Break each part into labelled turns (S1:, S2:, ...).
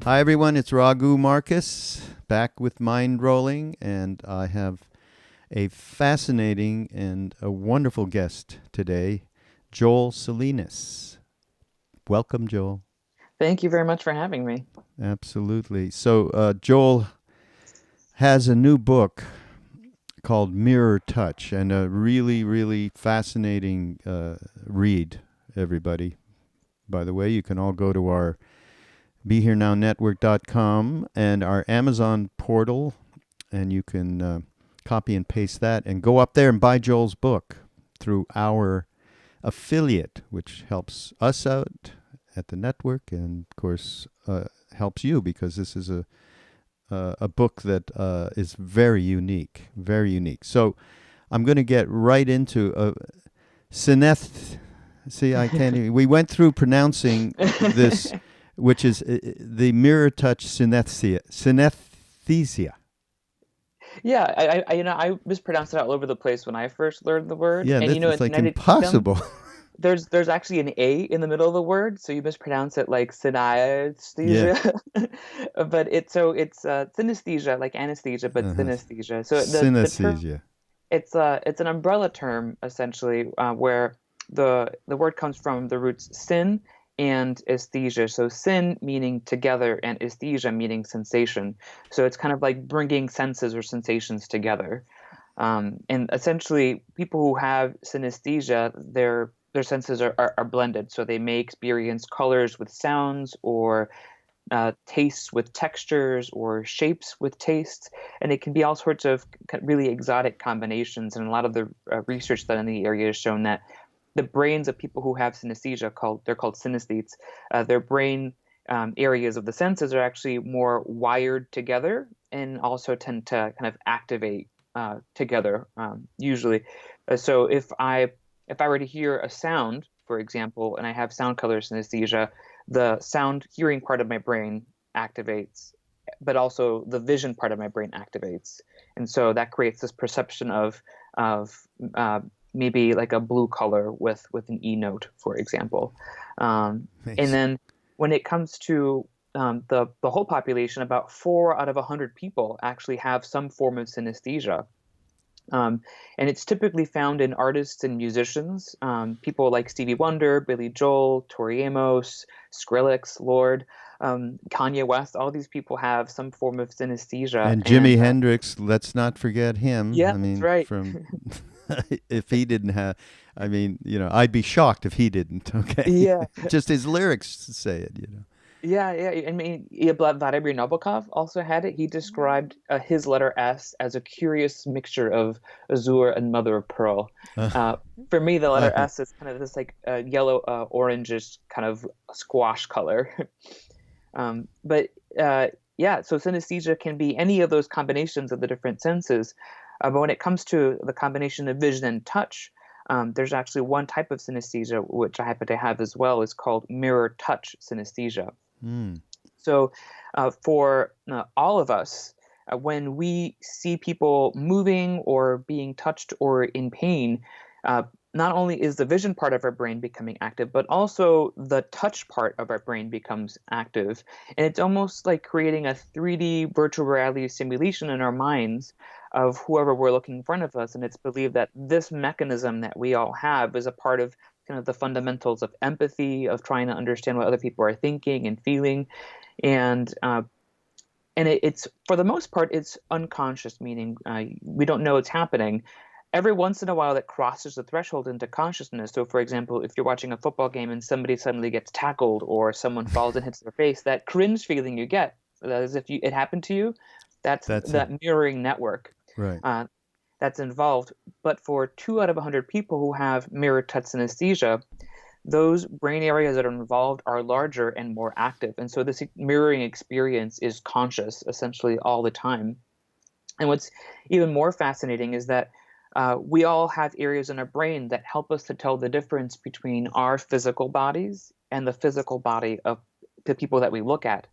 S1: Hi everyone, it's Raghu Marcus back with Mindrolling, and I have a fascinating and a wonderful guest today, Joel Salinas. Welcome, Joel.
S2: Thank you very much for having me.
S1: Absolutely. So, Joel has a new book called Mirror-Touch, and a really, really fascinating read, everybody. By the way, you can all go to our BeHereNowNetwork.com and our Amazon portal, and you can copy and paste that and go up there and buy Joel's book through our affiliate, which helps us out at the network, and of course helps you because this is a book that is very unique, very unique. So I'm going to get right into syneth. See, I can't. We went through pronouncing this, which is the mirror touch synesthesia.
S2: Yeah, I mispronounced it all over the place when I first learned the word.
S1: Yeah,
S2: And
S1: that's
S2: in
S1: it's
S2: the
S1: like
S2: United Kingdom,
S1: impossible.
S2: there's actually an A in the middle of the word, so you mispronounce it like
S1: Yeah,
S2: synesthesia. But it's synesthesia, like anesthesia, but
S1: uh-huh.
S2: synesthesia. So the term
S1: Synesthesia.
S2: it's an umbrella term essentially, where the word comes from the roots syn and aesthesia. So syn meaning together and aesthesia meaning sensation. So it's kind of like bringing senses or sensations together. And essentially, people who have synesthesia, their senses are blended. So they may experience colors with sounds, or tastes with textures, or shapes with tastes, and it can be all sorts of really exotic combinations. And a lot of the research done in the area has shown that the brains of people who have synesthesia, they're called synesthetes, their brain areas of the senses are actually more wired together and also tend to kind of activate together, usually. So if I were to hear a sound, for example, and I have sound color synesthesia, the sound hearing part of my brain activates, but also the vision part of my brain activates, and so that creates this perception of uh, maybe like a blue color with an E note, for example. And
S1: Nice.
S2: then when it comes to the whole population, about 4 out of 100 people actually have some form of synesthesia. And it's typically found in artists and musicians, people like Stevie Wonder, Billy Joel, Tori Amos, Skrillex, Lord, Kanye West. All these people have some form of synesthesia.
S1: And
S2: And
S1: Jimi Hendrix, let's not forget him.
S2: yeah,
S1: I
S2: that's
S1: mean,
S2: right.
S1: from if he didn't have, I mean, I'd be shocked if he didn't. Okay,
S2: Yeah,
S1: just his lyrics say it.
S2: yeah, yeah. I mean, yeah, Vladimir Nabokov also had it. He described his letter S as a curious mixture of azure and mother of pearl.
S1: Uh,
S2: Uh, for me, the letter S is kind of this like yellow, orangish kind of squash color. But yeah, so synesthesia can be any of those combinations of the different senses. But when it comes to the combination of vision and touch, there's actually one type of synesthesia which I happen to have as well. Is called mirror touch synesthesia.
S1: mm,
S2: So, for all of us, when we see people moving or being touched or in pain, uh, not only is the vision part of our brain becoming active, but also the touch part of our brain becomes active. And it's almost like creating a 3D virtual reality simulation in our minds of whoever we're looking in front of us. And it's believed that this mechanism that we all have is a part of kind of the fundamentals of empathy, of trying to understand what other people are thinking and feeling. And it's for the most part it's unconscious, meaning we don't know it's happening. Every once in a while, it crosses the threshold into consciousness. So, for example, if you're watching a football game and somebody suddenly gets tackled or someone falls and hits their face, that cringe feeling you get, as if it happened to you, that's
S1: that's it.
S2: that mirroring network
S1: Right.
S2: uh, that's involved. But for 2 out of 100 people who have mirror touch synesthesia, those brain areas that are involved are larger and more active. And so this mirroring experience is conscious essentially all the time. And what's even more fascinating is that we all have areas in our brain that help us to tell the difference between our physical bodies and the physical body of the people that we look at.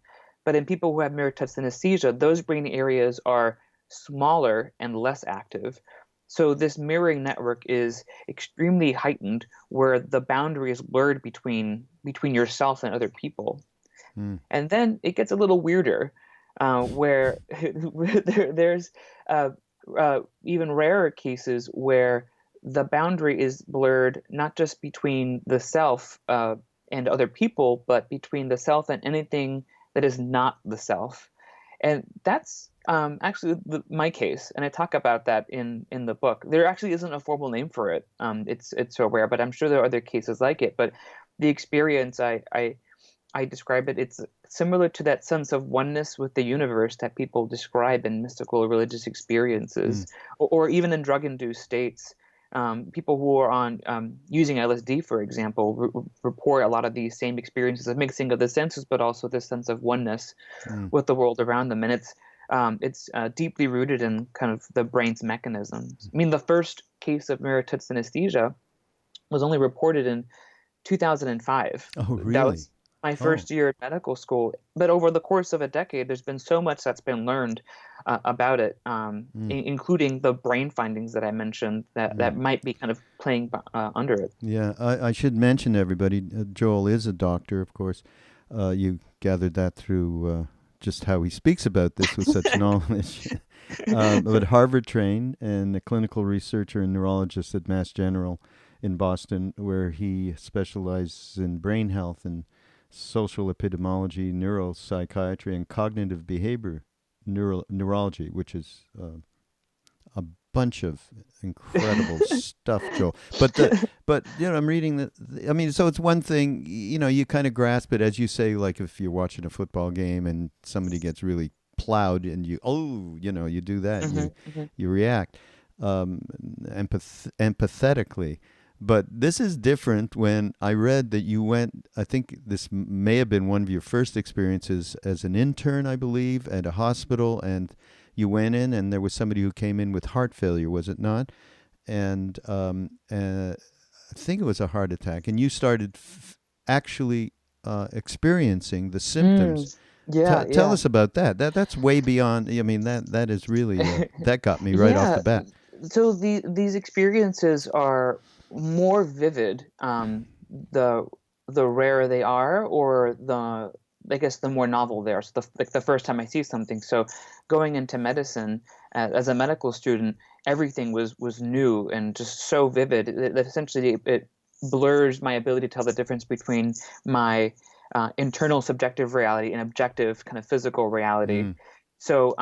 S2: But in people who have mirror touch synesthesia, those brain areas are smaller and less active. So this mirroring network is extremely heightened, where the boundary is blurred between yourself and other people. And then it gets a little weirder, where there's even rarer cases where the boundary is blurred, not just between the self and other people, but between the self and anything that is not the self. And that's actually my case, and I talk about that in the book. There actually isn't a formal name for it. It's so rare, but I'm sure there are other cases like it. But the experience I describe it, it's similar to that sense of oneness with the universe that people describe in mystical or religious experiences, or even in drug-induced states. People who are on using LSD, for example, report a lot of these same experiences of mixing of the senses, but also this sense of oneness with the world around them. And it's deeply rooted in kind of the brain's mechanisms. I mean, the first case of mirror-touch synesthesia was only reported in 2005.
S1: Oh,
S2: That
S1: really?
S2: was my first year at medical school. But over the course of a decade, there's been so much that's been learned about it, including the brain findings that I mentioned that might be kind of playing under it.
S1: Yeah, I should mention to everybody, Joel is a doctor, of course. You gathered that through just how he speaks about this with such knowledge. But Harvard trained and a clinical researcher and neurologist at Mass General in Boston, where he specializes in brain health and social epidemiology, neuropsychiatry, and cognitive behavior neurology, which is a bunch of incredible stuff, Joel. But I'm reading that. I mean, so it's one thing, you kind of grasp it, as you say, like if you're watching a football game and somebody gets really plowed and you do that, you react empathetically. But this is different. When I read that you went, I think this may have been one of your first experiences as an intern, I believe, at a hospital, and you went in and there was somebody who came in with heart failure, was it not? And I think it was a heart attack, and you started actually experiencing the symptoms. Tell us about that. That's way beyond. I mean, that is really that got me right off the bat.
S2: So these experiences are more vivid, the rarer they are, or I guess the more novel they are. So the first time I see something. So going into medicine as a medical student, everything was new and just so vivid that essentially it blurs my ability to tell the difference between my internal subjective reality and objective kind of physical reality. So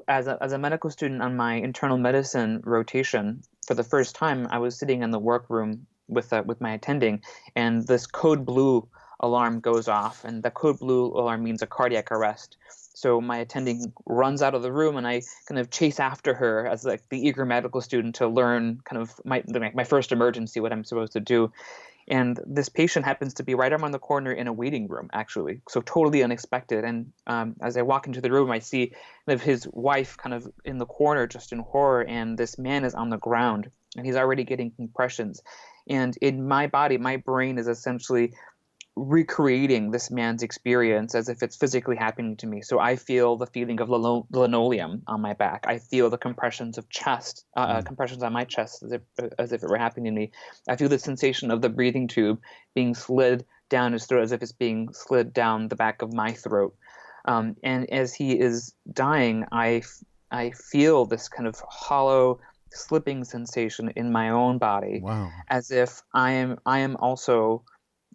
S2: as a medical student on my internal medicine rotation, for the first time, I was sitting in the workroom with my attending, and this code blue alarm goes off, and the code blue alarm means a cardiac arrest. So my attending runs out of the room, and I kind of chase after her as like the eager medical student to learn kind of my first emergency, what I'm supposed to do. And this patient happens to be right around the corner in a waiting room, actually. So totally unexpected. And as I walk into the room, I see his wife kind of in the corner, just in horror. And this man is on the ground, and he's already getting compressions. And in my body, my brain is essentially recreating this man's experience as if it's physically happening to me. So I feel the feeling of linoleum on my back. I feel the compressions of compressions on my chest as if it were happening to me. I feel the sensation of the breathing tube being slid down his throat as if it's being slid down the back of my throat. And as he is dying, I feel this kind of hollow slipping sensation in my own body.
S1: Wow.
S2: As if I am also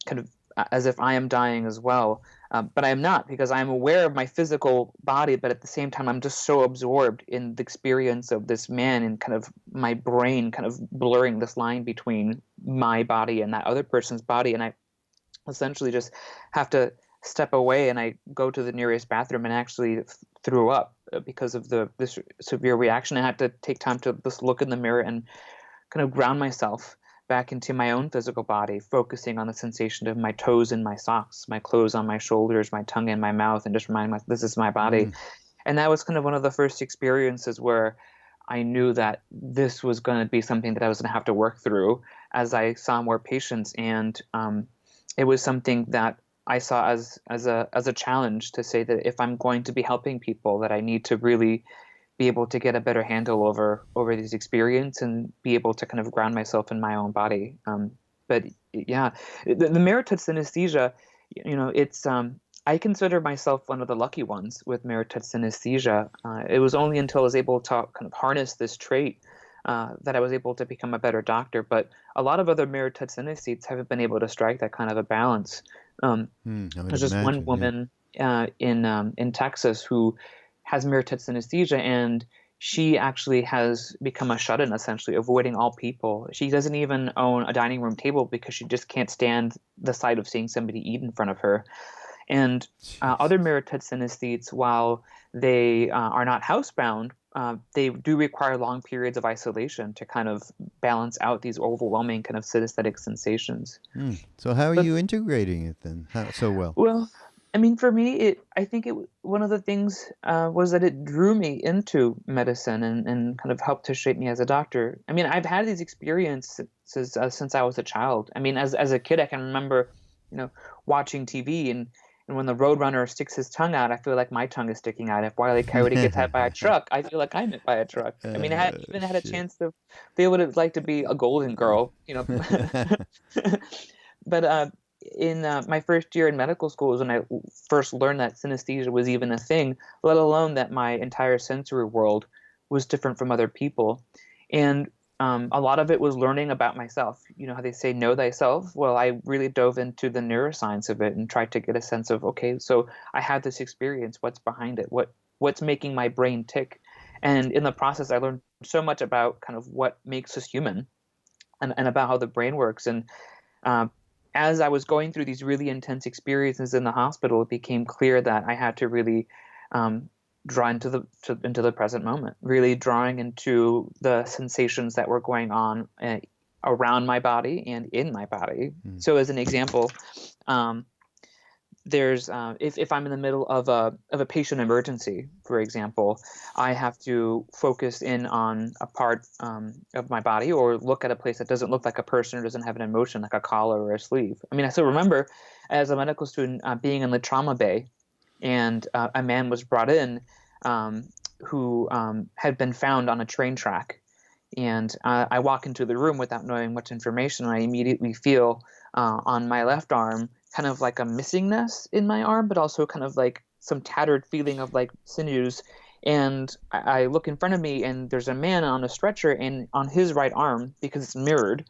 S2: kind of as if I am dying as well. But I am not, because I am aware of my physical body, but at the same time, I'm just so absorbed in the experience of this man and kind of my brain kind of blurring this line between my body and that other person's body. And I essentially just have to step away, and I go to the nearest bathroom and actually threw up because of this severe reaction. I had to take time to just look in the mirror and kind of ground myself back into my own physical body, focusing on the sensation of my toes in my socks, my clothes on my shoulders, my tongue in my mouth, and just remind myself this is my body. And that was kind of one of the first experiences where I knew that this was going to be something that I was going to have to work through as I saw more patients. And it was something that I saw as a challenge, to say that if I'm going to be helping people, that I need to really be able to get a better handle over these experiences and be able to kind of ground myself in my own body. But yeah, the mirror-touch synesthesia, it's I consider myself one of the lucky ones with mirror-touch synesthesia. It was only until I was able to kind of harness this trait that I was able to become a better doctor. But a lot of other mirror-touch synesthetes haven't been able to strike that kind of a balance. Um,
S1: I would
S2: there's just one
S1: imagine, yeah.
S2: woman in Texas who has mirror-touch synesthesia, and she actually has become a shut-in, essentially, avoiding all people. She doesn't even own a dining room table because she just can't stand the sight of seeing somebody eat in front of her. And other
S1: Jesus.
S2: mirror-touch synesthetes, while they are not housebound, they do require long periods of isolation to kind of balance out these overwhelming kind of synesthetic sensations.
S1: So how are
S2: But
S1: you integrating it then? How so well?
S2: well, I mean, for me, I think one of the things was that it drew me into medicine and kind of helped to shape me as a doctor. I mean, I've had these experiences since I was a child. I mean, as a kid, I can remember, watching TV, and when the roadrunner sticks his tongue out, I feel like my tongue is sticking out. If Wile E. Coyote gets hit by a truck, I feel like I'm hit by a truck. I mean, I had even had a
S1: Shit.
S2: chance to be able to like to be a golden girl, But in my first year in medical school was when I first learned that synesthesia was even a thing, let alone that my entire sensory world was different from other people. And a lot of it was learning about myself. You know how they say know thyself? Well, I really dove into the neuroscience of it and tried to get a sense of, okay, so I had this experience. What's behind it? What's making my brain tick? And in the process, I learned so much about kind of what makes us human and about how the brain works. And uh, as I was going through these really intense experiences in the hospital, it became clear that I had to really draw into the present moment, really drawing into the sensations that were going on around my body and in my body. So, as an example, um, there's if I'm in the middle of a patient emergency, for example, I have to focus in on a part of my body or look at a place that doesn't look like a person or doesn't have an emotion, like a collar or a sleeve. I mean, I still remember as a medical student being in the trauma bay, and a man was brought in who had been found on a train track. And I walk into the room without knowing much information, and I immediately feel on my left arm kind of like a missingness in my arm, but also kind of like some tattered feeling of like sinews. And I look in front of me, and there's a man on a stretcher, and on his right arm, because it's mirrored,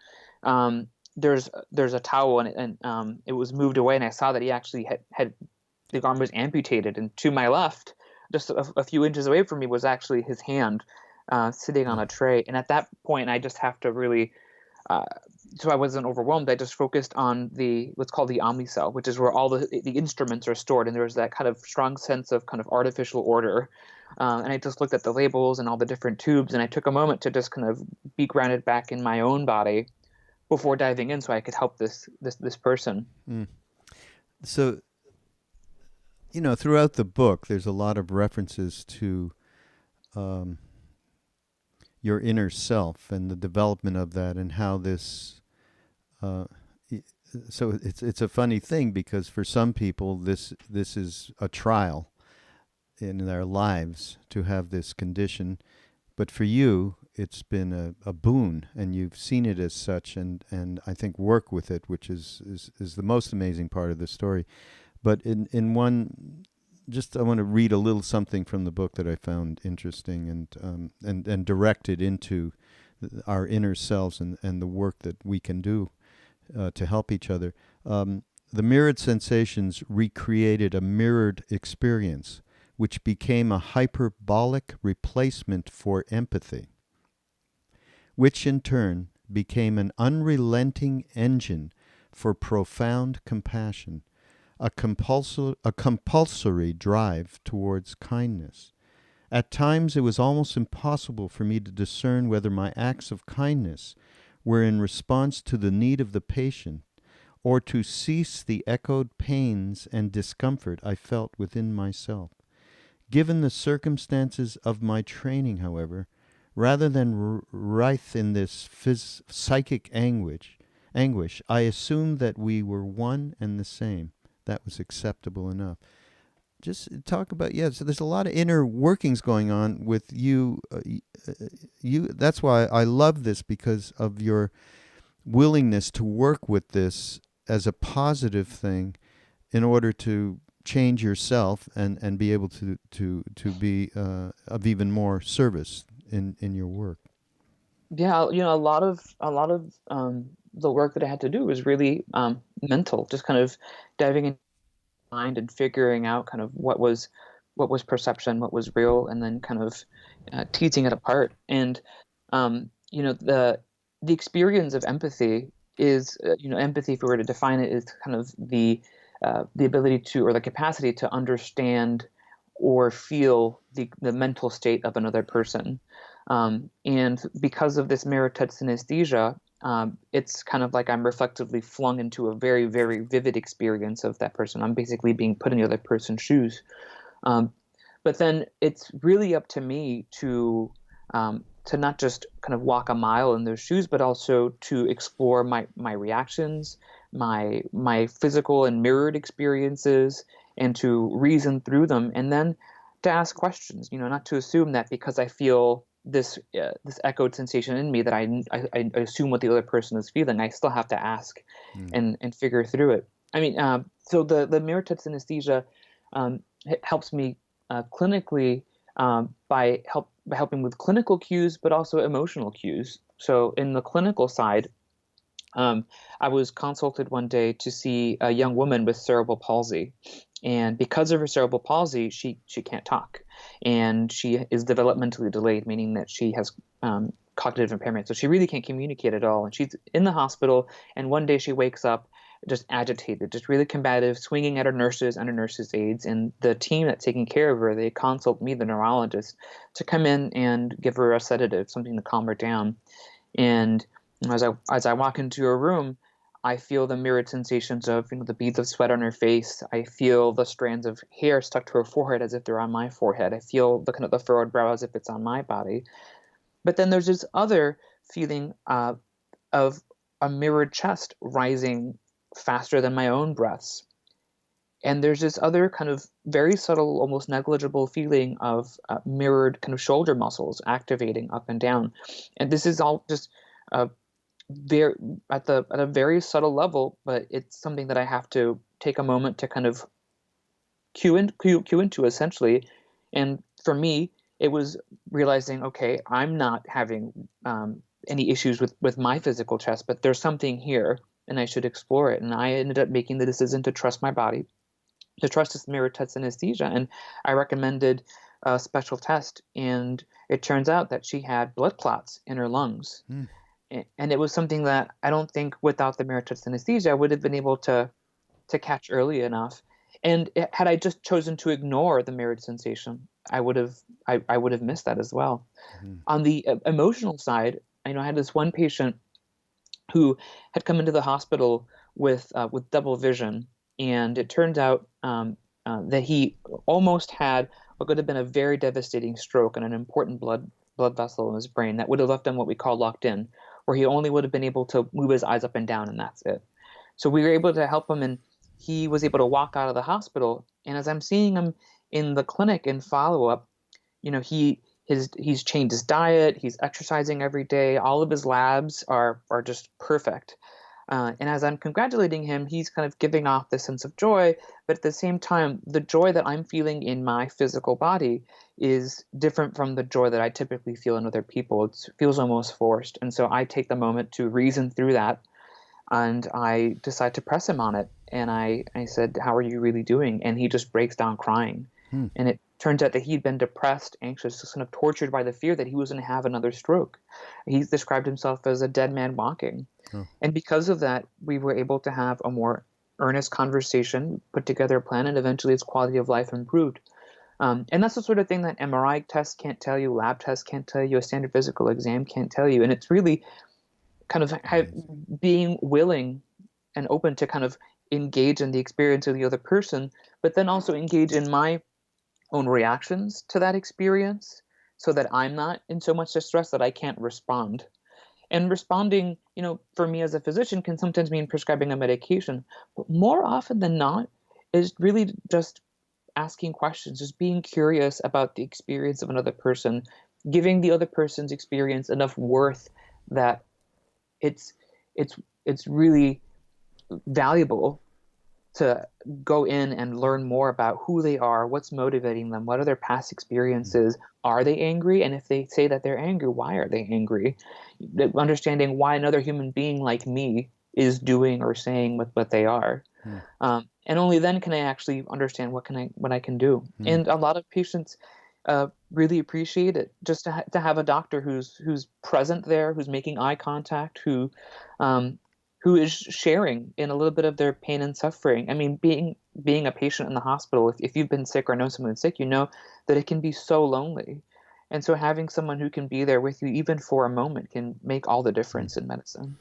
S2: there's a towel, and it was moved away, and I saw that he actually had the arm was amputated. And to my left, just a few inches away from me, was actually his hand sitting on a tray. And at that point, I just have to really, so I wasn't overwhelmed. I just focused on what's called the omnicell, which is where all the instruments are stored. And there was that kind of strong sense of kind of artificial order. And I just looked at the labels and all the different tubes, and I took a moment to just kind of be grounded back in my own body before diving in, so I could help this person.
S1: So, throughout the book, there's a lot of references to your inner self and the development of that, and how this. So it's a funny thing, because for some people this is a trial in their lives to have this condition, but for you it's been a boon, and you've seen it as such, and I think work with it, which is the most amazing part of the story. But in one, just I want to read a little something from the book that I found interesting, and directed into our inner selves and the work that we can do to help each other. The mirrored sensations recreated a mirrored experience, which became a hyperbolic replacement for empathy, which in turn became an unrelenting engine for profound compassion, a compulsory drive towards kindness. At times it was almost impossible for me to discern whether my acts of kindness were in response to the need of the patient, or to cease the echoed pains and discomfort I felt within myself. Given the circumstances of my training, however, rather than writhe in this psychic anguish, I assumed that we were one and the same. That was acceptable enough. Just talk about, so there's a lot of inner workings going on with you. That's why I love this, because of your willingness to work with this as a positive thing, in order to change yourself and be able to be of even more service in your work.
S2: Yeah, a lot of the work that I had to do was really mental, just kind of diving into my mind and figuring out kind of what was perception, what was real, and then kind of teasing it apart. And the experience of empathy is empathy, if we were to define it, is kind of the ability to, or the capacity to understand or feel the mental state of another person. And because of this mirror-touch synesthesia, it's kind of like I'm reflectively flung into a very, very vivid experience of that person. I'm basically being put in the other person's shoes. Um, but then it's really up to me to not just kind of walk a mile in those shoes, but also to explore my reactions, my physical and mirrored experiences, and to reason through them, and then to ask questions. Not to assume that because I feel this echoed sensation in me that I assume what the other person is feeling. I still have to ask and figure through it. I mean, so the mirror-touch synesthesia helps me clinically by helping with clinical cues, but also emotional cues. So in the clinical side, I was consulted one day to see a young woman with cerebral palsy. And because of her cerebral palsy, she can't talk. And she is developmentally delayed, meaning that she has cognitive impairment. So she really can't communicate at all. And she's in the hospital, and one day she wakes up just agitated, just really combative, swinging at her nurses and her nurses' aides. And the team that's taking care of her, they consult me, the neurologist, to come in and give her a sedative, something to calm her down. And as I walk into her room, I feel the mirrored sensations of the beads of sweat on her face. I feel the strands of hair stuck to her forehead as if they're on my forehead. I feel the kind of the furrowed brow as if it's on my body. But then there's this other feeling of a mirrored chest rising faster than my own breaths. And there's this other kind of very subtle, almost negligible feeling of mirrored kind of shoulder muscles activating up and down. And this is all just very at a very subtle level, but it's something that I have to take a moment to kind of cue into essentially. And for me, it was realizing, okay, I'm not having any issues with my physical chest, but there's something here, and I should explore it. And I ended up making the decision to trust my body, to trust this mirror-touch synesthesia, and I recommended a special test, and it turns out that she had blood clots in her lungs. And it was something that I don't think without the mirror-touch synesthesia I would have been able to catch early enough. And had I just chosen to ignore the mirrored sensation, I would have missed that as well. On the emotional side, I had this one patient who had come into the hospital with double vision, and it turned out that he almost had what could have been a very devastating stroke and an important blood vessel in his brain that would have left him what we call locked in, where he only would have been able to move his eyes up and down, and that's it. So we were able to help him, and he was able to walk out of the hospital. And as I'm seeing him in the clinic in follow-up, he's changed his diet, he's exercising every day, all of his labs are just perfect. And as I'm congratulating him, he's kind of giving off this sense of joy, but at the same time, the joy that I'm feeling in my physical body is different from the joy that I typically feel in other people. It feels almost forced. And so I take the moment to reason through that, and I decide to press him on it. And I said, "How are you really doing?" And he just breaks down crying. And it turns out that he'd been depressed, anxious, just kind of tortured by the fear that he was going to have another stroke. He's described himself as a dead man walking. And because of that, we were able to have a more earnest conversation, put together a plan, and eventually his quality of life improved. And that's the sort of thing that MRI tests can't tell you, lab tests can't tell you, a standard physical exam can't tell you. And it's really kind of being willing and open to kind of engage in the experience of the other person, but then also engage in my own reactions to that experience so that I'm not in so much distress that I can't respond. And responding, for me as a physician can sometimes mean prescribing a medication, but more often than not is really just asking questions, just being curious about the experience of another person, giving the other person's experience enough worth that it's really valuable to go in and learn more about who they are, what's motivating them, what are their past experiences, are they angry? And if they say that they're angry, why are they angry? Understanding why another human being like me is doing or saying what they are. And only then can I actually understand what I can do. And a lot of patients really appreciate it, just to have a doctor who's present there, who's making eye contact, who is sharing in a little bit of their pain and suffering. I mean, being a patient in the hospital, if you've been sick or know someone sick, you know that it can be so lonely. And so having someone who can be there with you even for a moment can make all the difference in medicine.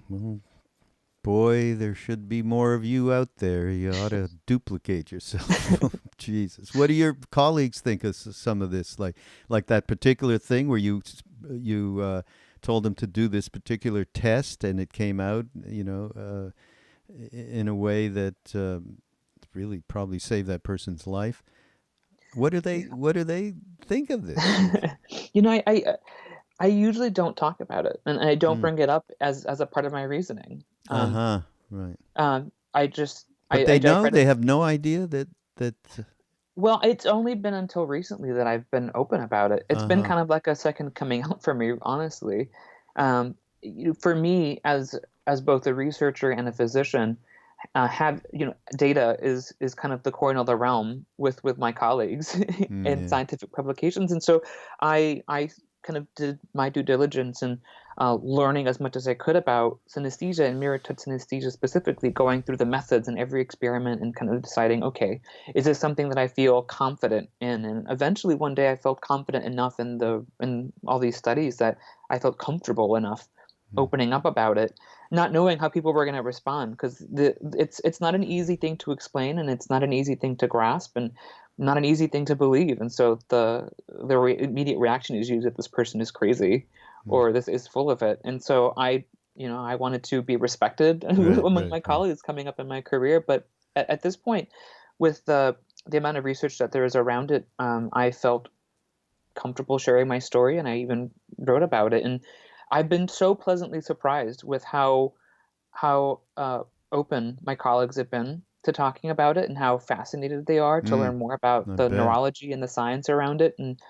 S1: Well, boy, there should be more of you out there. You ought to duplicate yourself. Jesus, what do your colleagues think of some of this? Like that particular thing where you told them to do this particular test, and it came out, in a way that really probably saved that person's life. What do they think of this?
S2: I usually don't talk about it, and I don't bring it up as a part of my reasoning.
S1: Right.
S2: I just
S1: But they know they have no idea that.
S2: Well, it's only been until recently that I've been open about it. It's been kind of like a second coming out for me, honestly. For me, as both a researcher and a physician, data is kind of the coin of the realm with my colleagues in scientific publications, and so I kind of did my due diligence in learning as much as I could about synesthesia and mirror-touch synesthesia specifically, going through the methods in every experiment and kind of deciding, okay, is this something that I feel confident in? And eventually one day I felt confident enough in all these studies that I felt comfortable enough opening up about it, not knowing how people were going to respond, because it's not an easy thing to explain, and it's not an easy thing to grasp, and not an easy thing to believe. And so the immediate reaction is usually that this person is crazy or this is full of it. And so I wanted to be respected among my colleagues coming up in my career. But at this point, with the amount of research that there is around it, I felt comfortable sharing my story, and I even wrote about it. And I've been so pleasantly surprised with how open my colleagues have been to talking about it, and how fascinated they are to learn more about the neurology and the science around it. And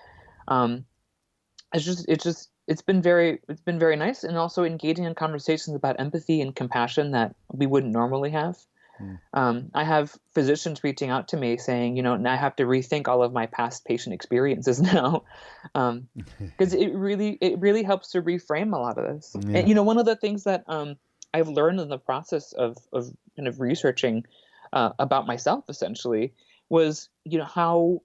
S2: it's been very nice, and also engaging in conversations about empathy and compassion that we wouldn't normally have. I have physicians reaching out to me saying, now I have to rethink all of my past patient experiences now, because it really helps to reframe a lot of this. And one of the things that I've learned in the process of kind of researching about myself, essentially, was how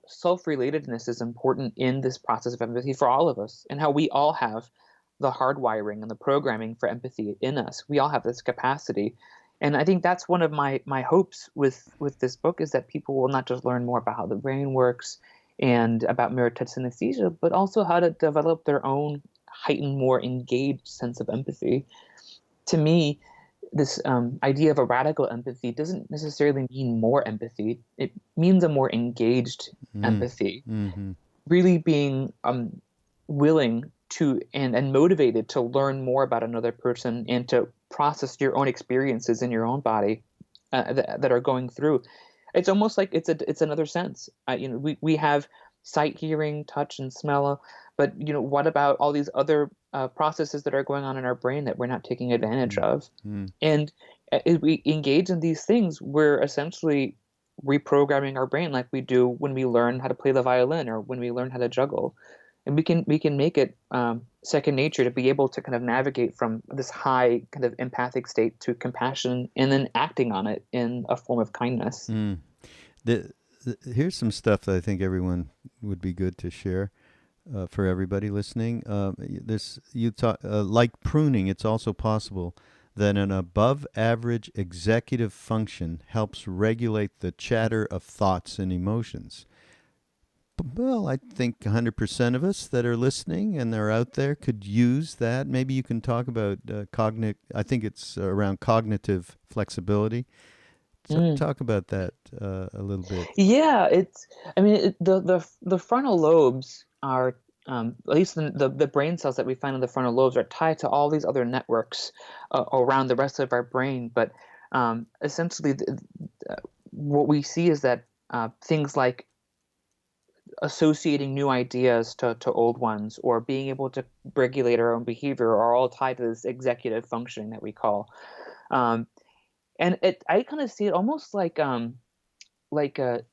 S2: self-relatedness is important in this process of empathy for all of us, and how we all have the hardwiring and the programming for empathy in us. We all have this capacity. And I think that's one of my hopes with this book, is that people will not just learn more about how the brain works and about mirror-touch synesthesia, but also how to develop their own heightened, more engaged sense of empathy. To me, this idea of a radical empathy doesn't necessarily mean more empathy. It means a more engaged empathy. Really being willing to and motivated to learn more about another person, and to process your own experiences in your own body that are going through. It's almost like it's another sense. We have sight, hearing, touch, and smell, but what about all these other processes that are going on in our brain that we're not taking advantage of? And as we engage in these things, we're essentially reprogramming our brain, like we do when we learn how to play the violin or when we learn how to juggle. And we can make it second nature to be able to kind of navigate from this high kind of empathic state to compassion, and then acting on it in a form of kindness.
S1: Here's some stuff that I think everyone would be good to share for everybody listening. Like pruning, it's also possible that an above-average executive function helps regulate the chatter of thoughts and emotions. Well, I think 100% of us that are listening and are out there could use that. Maybe you can talk about I think it's around cognitive flexibility. So talk about that a little bit.
S2: Yeah, the frontal lobes are, at least the brain cells that we find in the frontal lobes, are tied to all these other networks around the rest of our brain. But essentially what we see is that things like associating new ideas to old ones or being able to regulate our own behavior are all tied to this executive functioning that we call. Um, and I kind of see it almost like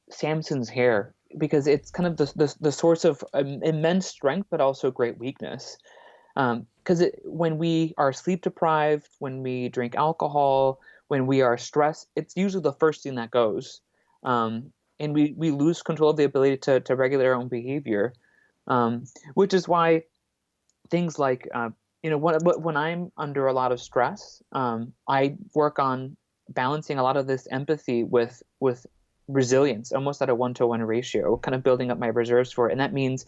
S2: Samson's hair, because it's kind of the source of immense strength, but also great weakness. Because when we are sleep deprived, when we drink alcohol, when we are stressed, it's usually the first thing that goes. And we lose control of the ability to regulate our own behavior, which is why things like, when I'm under a lot of stress, I work on balancing a lot of this empathy with resilience, almost at a 1-to-1 ratio, kind of building up my reserves for it. And that means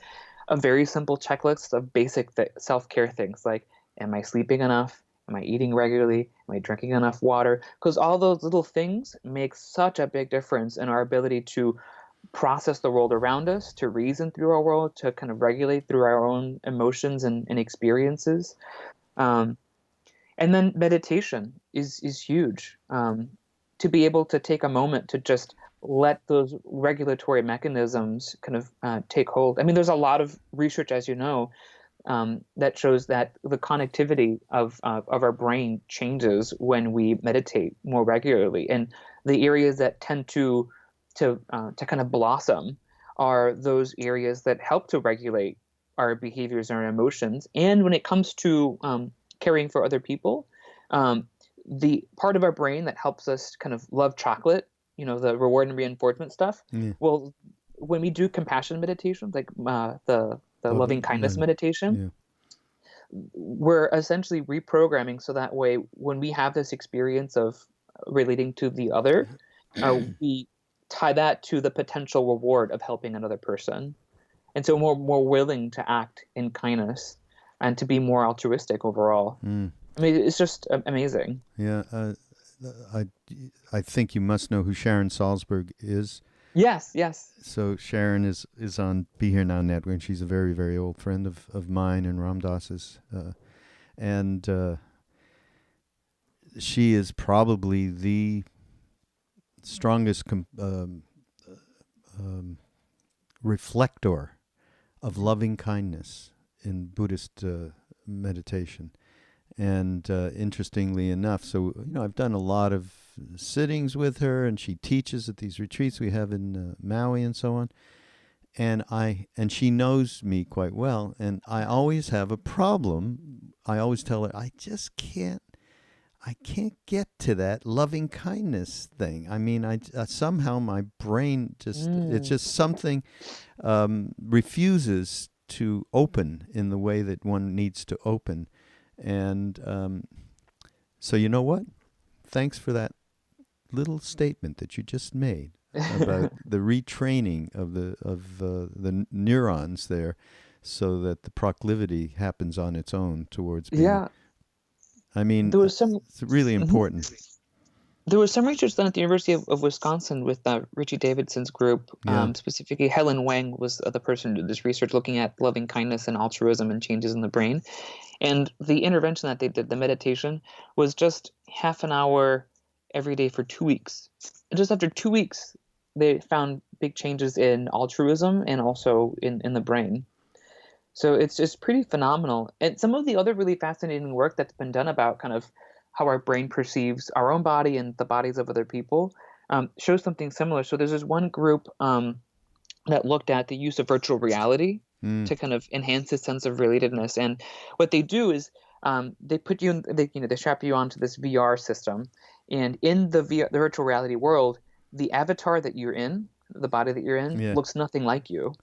S2: a very simple checklist of basic self-care things like, am I sleeping enough? Am I eating regularly? Am I drinking enough water? Because all those little things make such a big difference in our ability to process the world around us, to reason through our world, to kind of regulate through our own emotions and experiences. Um, and then meditation is huge. To be able to take a moment to just let those regulatory mechanisms kind of take hold. I mean, there's a lot of research, as you know, that shows that the connectivity of our brain changes when we meditate more regularly, and the areas that tend to kind of blossom are those areas that help to regulate our behaviors and our emotions. And when it comes to caring for other people, the part of our brain that helps us kind of love chocolate, the reward and reinforcement stuff.
S1: Yeah.
S2: Well, when we do compassion meditation, like the loving kindness meditation, we're essentially reprogramming so that way when we have this experience of relating to the other, we tie that to the potential reward of helping another person. And so we're more willing to act in kindness and to be more altruistic overall. I mean, it's just amazing.
S1: Yeah. I think you must know who Sharon Salzberg is.
S2: Yes.
S1: So Sharon is on Be Here Now Network, and she's a very, very old friend of mine and Ram Dass's. And she is probably the strongest reflector of loving kindness in Buddhist meditation. And interestingly enough, so I've done a lot of sittings with her, and she teaches at these retreats we have in Maui and so on. And she knows me quite well, and I always have a problem. I always tell her I can't get to that loving kindness thing. I mean, somehow my brain it's just something refuses to open in the way that one needs to open. And so you know what? Thanks for that little statement that you just made about the retraining of the neurons there, so that the proclivity happens on its own towards being.
S2: Yeah.
S1: I mean, it's really important.
S2: There was some research done at the University of Wisconsin with Richie Davidson's group. Specifically, Helen Wang was the person who did this research looking at loving kindness and altruism and changes in the brain. And the intervention that they did, the meditation, was just half an hour every day for 2 weeks. And just after 2 weeks, they found big changes in altruism and also in the brain. So it's just pretty phenomenal. And some of the other really fascinating work that's been done about kind of how our brain perceives our own body and the bodies of other people shows something similar. So there's this one group that looked at the use of virtual reality to kind of enhance this sense of relatedness. And what they do is they put you in, they strap you onto this VR system, and in the virtual reality world, the avatar that you're in, the body that you're in, looks nothing like you.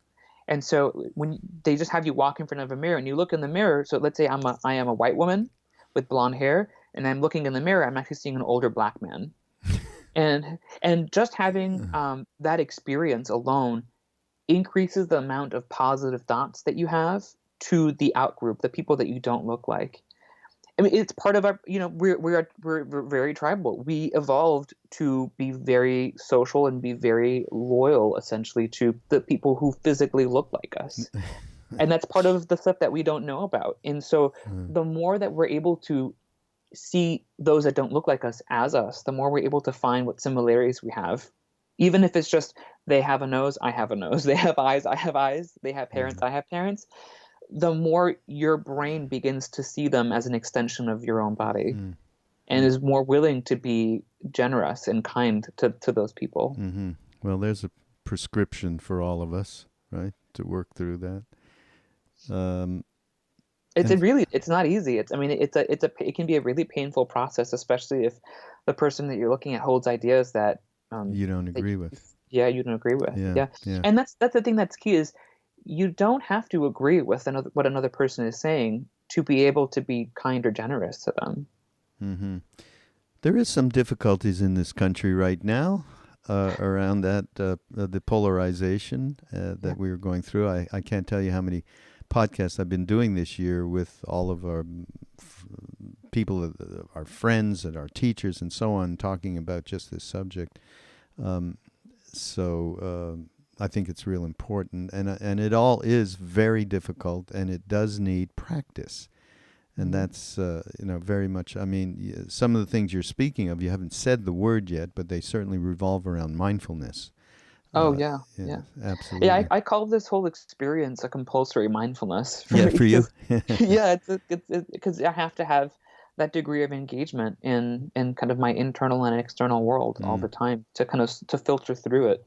S2: And so when they just have you walk in front of a mirror and you look in the mirror, so let's say I am a white woman with blonde hair, and I'm looking in the mirror, I'm actually seeing an older black man. and just having that experience alone increases the amount of positive thoughts that you have to the out group, the people that you don't look like. I mean, it's part of our, we're very tribal. We evolved to be very social and be very loyal, essentially, to the people who physically look like us. And that's part of the stuff that we don't know about. And so the more that we're able to see those that don't look like us as us, the more we're able to find what similarities we have. Even if it's just they have a nose, I have a nose. They have eyes, I have eyes. They have parents, I have parents. The more your brain begins to see them as an extension of your own body and is more willing to be generous and kind to those people.
S1: Mm-hmm. Well, there's a prescription for all of us, right, to work through that.
S2: It's not easy. It can be a really painful process, especially if the person that you're looking at holds ideas that
S1: you don't agree with.
S2: Yeah, you don't agree with.
S1: Yeah.
S2: And that's the thing that's key is you don't have to agree with what another person is saying to be able to be kind or generous to them.
S1: Mm-hmm. There is some difficulties in this country right now around that the polarization that we were going through. I can't tell you how many podcasts I've been doing this year with all of our people, our friends and our teachers and so on, talking about just this subject. So I think it's real important, and it all is very difficult, and it does need practice. And that's, very much, I mean, some of the things you're speaking of, you haven't said the word yet, but they certainly revolve around mindfulness.
S2: Oh, yeah.
S1: Absolutely.
S2: Yeah, I call this whole experience a compulsory mindfulness.
S1: For you?
S2: Yeah, it's because I have to have that degree of engagement in kind of my internal and external world all the time to kind of to filter through it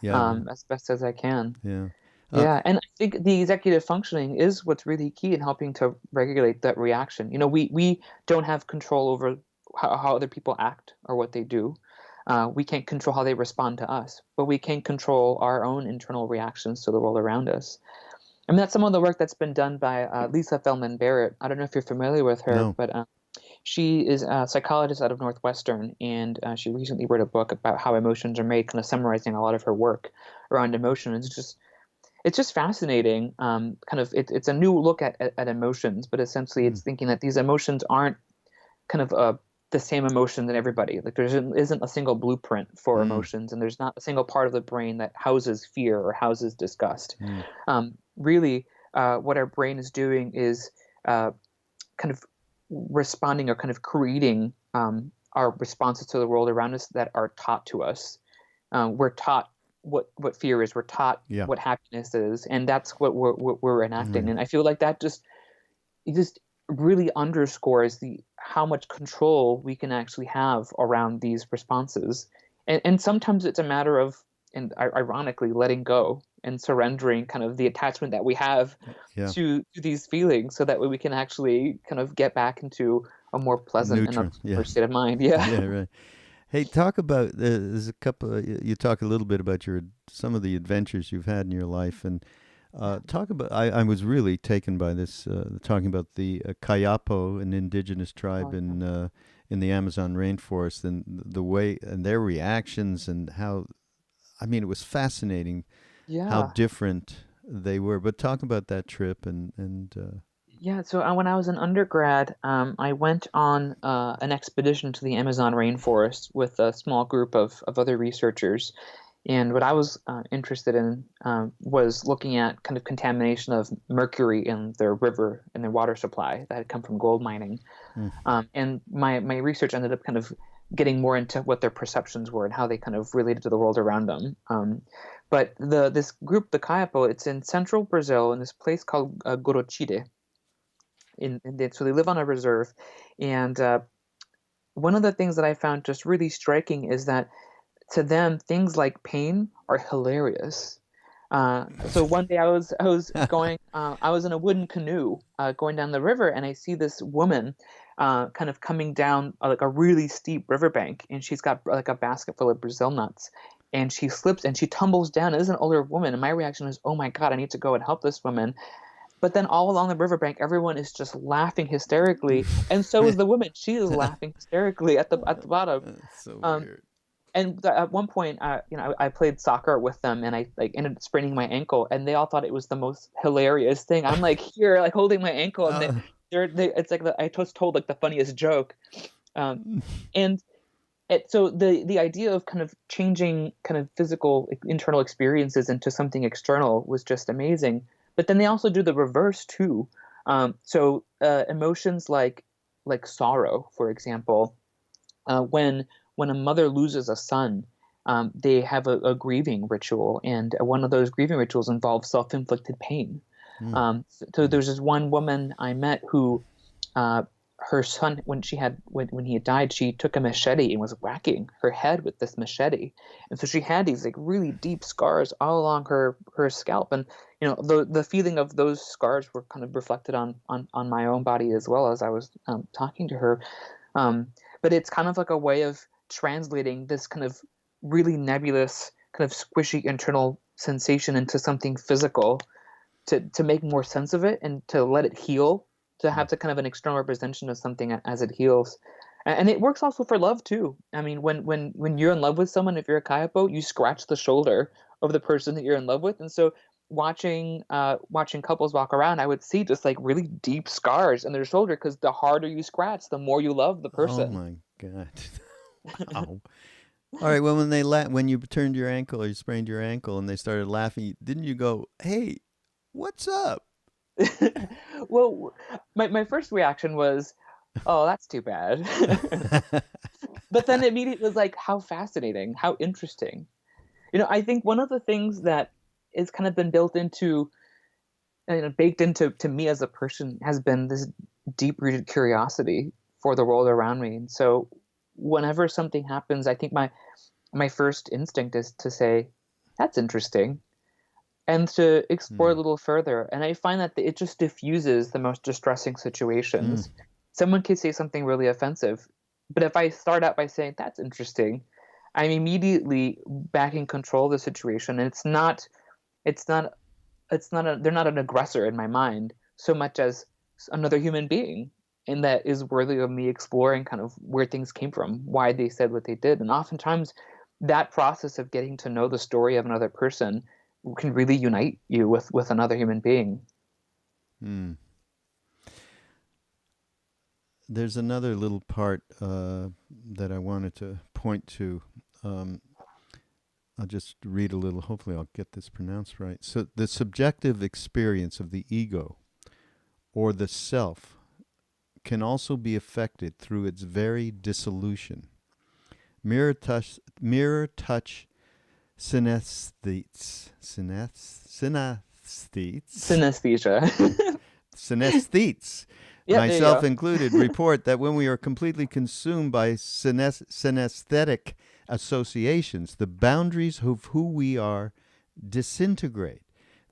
S2: as best as I can.
S1: Yeah.
S2: Yeah, and I think the executive functioning is what's really key in helping to regulate that reaction. We don't have control over how other people act or what they do. We can't control how they respond to us, but we can control our own internal reactions to the world around us. I mean, that's some of the work that's been done by Lisa Feldman Barrett. I don't know if you're familiar with her, but she is a psychologist out of Northwestern, and she recently wrote a book about how emotions are made, kind of summarizing a lot of her work around emotion. It's just fascinating. It's a new look at emotions, but essentially it's thinking that these emotions aren't kind of the same emotion in everybody. Like there isn't a single blueprint for emotions, and there's not a single part of the brain that houses fear or houses disgust. Really, what our brain is doing is kind of responding or kind of creating our responses to the world around us that are taught to us. We're taught what fear is. We're taught what happiness is, and that's what we're enacting. And I feel like that just really underscores how much control we can actually have around these responses. And sometimes it's a matter of, and ironically, letting go and surrendering kind of the attachment that we have to these feelings, so that way we can actually kind of get back into a more pleasant
S1: neutral,
S2: and state of mind.
S1: Yeah, right. Hey, talk about there's a couple. You talk a little bit about some of the adventures you've had in your life, and talk about. I was really taken by this. Talking about the Kayapo, an indigenous tribe in the Amazon rainforest, and the way and their reactions, and how. I mean, it was fascinating how different they were. But talk about that trip and.
S2: Yeah, so when I was an undergrad, I went on an expedition to the Amazon rainforest with a small group of other researchers. And what I was interested in was looking at kind of contamination of mercury in their river and their water supply that had come from gold mining. And my research ended up kind of getting more into what their perceptions were and how they kind of related to the world around them. But this group, the Kayapo, it's in central Brazil in this place called Gorochide. So they live on a reserve, and one of the things that I found just really striking is that to them things like pain are hilarious. So one day I was going I was in a wooden canoe going down the river, and I see this woman kind of coming down like a really steep riverbank, and she's got like a basket full of Brazil nuts, and she slips and she tumbles down. It is an older woman, and my reaction is, oh my God, I need to go and help this woman. But then all along the riverbank, everyone is just laughing hysterically, and so is the woman. She is laughing hysterically at the bottom.
S1: That's so weird.
S2: And at one point, I played soccer with them, and I ended up spraining my ankle, and they all thought it was the most hilarious thing. I'm like here, like holding my ankle, and it's like I was told like the funniest joke, and. So the idea of kind of changing kind of physical internal experiences into something external was just amazing. But then they also do the reverse too. So emotions like like sorrow, for example. When a mother loses a son, they have a grieving ritual, and one of those grieving rituals involves self-inflicted pain.
S1: Mm.
S2: So there's this one woman I met who, her son, when he had died, she took a machete and was whacking her head with this machete, and so she had these like really deep scars all along her scalp, and the feeling of those scars were kind of reflected on my own body as well as I was talking to her. But it's kind of like a way of translating this kind of really nebulous, kind of squishy internal sensation into something physical, to make more sense of it and to let it heal, to have the kind of an external representation of something as it heals. And it works also for love too. I mean, when you're in love with someone, if you're a kayapo, you scratch the shoulder of the person that you're in love with. And so watching couples walk around, I would see just like really deep scars in their shoulder, because the harder you scratch, the more you love the
S1: Oh
S2: person.
S1: my God. Wow. All right. Well, when you turned your ankle or you sprained your ankle and they started laughing, didn't you go, "Hey, what's up?"
S2: Well, my first reaction was, oh, that's too bad. But then immediately was like, how fascinating, how interesting. I think one of the things that has kind of been built into, baked into to me as a person, has been this deep-rooted curiosity for the world around me. And so whenever something happens, I think my first instinct is to say, that's interesting, and to explore a
S1: Mm.
S2: little further. And I find that it just diffuses the most distressing
S1: Mm.
S2: situations. Someone could say something really offensive, but if I start out by saying, that's interesting, I'm immediately back in control of the situation. And it's not, they're not an aggressor in my mind so much as another human being. And that is worthy of me exploring kind of where things came from, why they said what they did. And oftentimes that process of getting to know the story of another person can really unite you with another human being.
S1: Mm. There's another little part that I wanted to point to. Um, I'll just read a little. Hopefully, I'll get this pronounced right. So, the subjective experience of the ego or the self can also be affected through its very dissolution. Mirror-touch synesthetes.
S2: Synesthesia.
S1: Synesthetes,
S2: Yeah, there you
S1: myself
S2: go.
S1: included, report that when we are completely consumed by synesthetic associations, the boundaries of who we are disintegrate.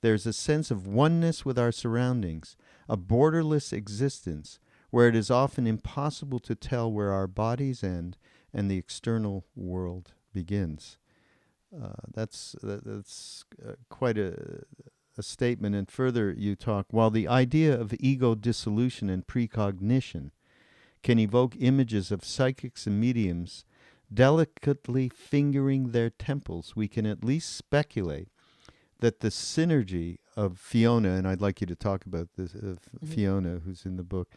S1: There's a sense of oneness with our surroundings, a borderless existence where it is often impossible to tell where our bodies end and the external world begins. That's quite a statement. And further, you talk, while the idea of ego dissolution and precognition can evoke images of psychics and mediums delicately fingering their temples, we can at least speculate that the synergy of Fiona, and I'd like you to talk about this, Fiona, who's in the book,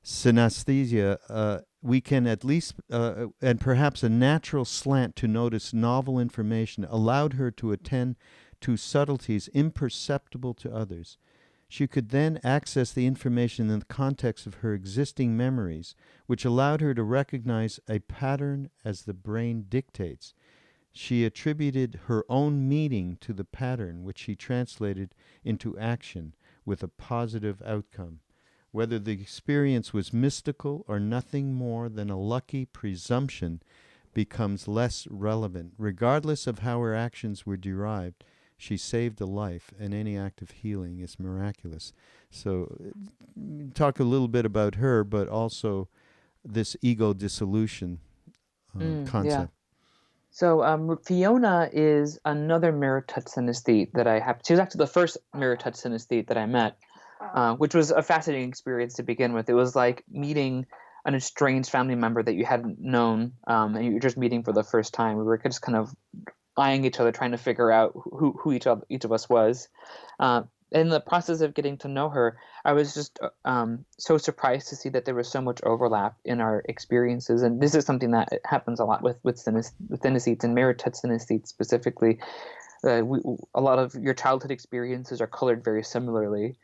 S1: synesthesia, we can at least, and perhaps a natural slant to notice novel information, allowed her to attend to subtleties imperceptible to others. She could then access the information in the context of her existing memories, which allowed her to recognize a pattern as the brain dictates. She attributed her own meaning to the pattern, which she translated into action with a positive outcome. Whether the experience was mystical or nothing more than a lucky presumption becomes less relevant. Regardless of how her actions were derived, she saved a life, and any act of healing is miraculous. So, talk a little bit about her, but also this ego dissolution
S2: Yeah.
S1: concept.
S2: So Fiona is another mirror-touch synesthete that I have. She was actually the first mirror-touch synesthete that I met, which was a fascinating experience to begin with. It was like meeting an estranged family member that you hadn't known, and you were just meeting for the first time. We were just kind of eyeing each other, trying to figure out who each of us was. In the process of getting to know her, I was just so surprised to see that there was so much overlap in our experiences. And this is something that happens a lot with synesthetes and mirror-touch synesthetes specifically. A lot of your childhood experiences are colored very similarly.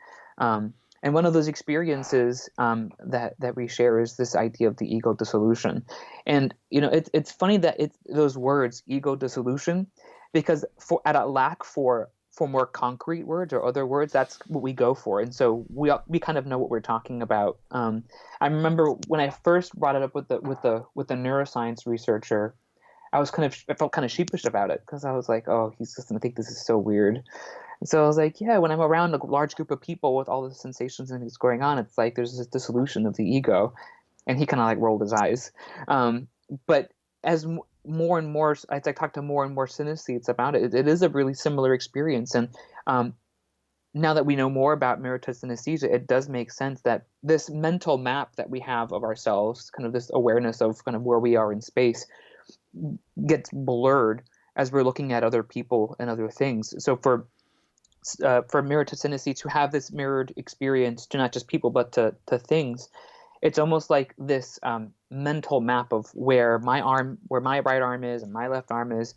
S2: And one of those experiences that we share is this idea of the ego dissolution. And it's funny that it's those words, ego dissolution, because at a lack for more concrete words or other words, that's what we go for. And so we kind of know what we're talking about. I remember when I first brought it up with the neuroscience researcher, I felt kind of sheepish about it because I was like, oh, he's just gonna think this is so weird. And so I was like, yeah, when I'm around a large group of people with all the sensations and things going on, it's like there's this dissolution of the ego. And he kind of like rolled his eyes. But as more and more, as I talk to more and more synesthetes about it, it is a really similar experience. And now that we know more about mirror-touch synesthesia, it does make sense that this mental map that we have of ourselves, kind of this awareness of kind of where we are in space, gets blurred as we're looking at other people and other things. So for mirror-touch synesthetes who have this mirrored experience to not just people but to things, it's almost like this mental map of where my right arm is and my left arm is,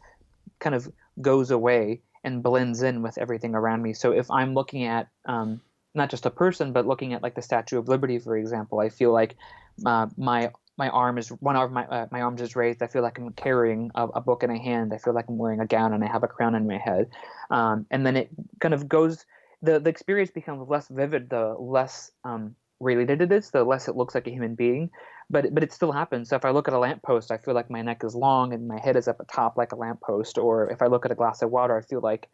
S2: kind of goes away and blends in with everything around me. So if I'm looking at not just a person, but looking at like the Statue of Liberty, for example, I feel like my arm is one of my arms is raised. I feel like I'm carrying a book in a hand. I feel like I'm wearing a gown and I have a crown on my head. And then it kind of goes. The experience becomes less vivid the less related it is, the less it looks like a human being. But it still happens. So if I look at a lamppost, I feel like my neck is long and my head is up atop like a lamppost. Or if I look at a glass of water, I feel like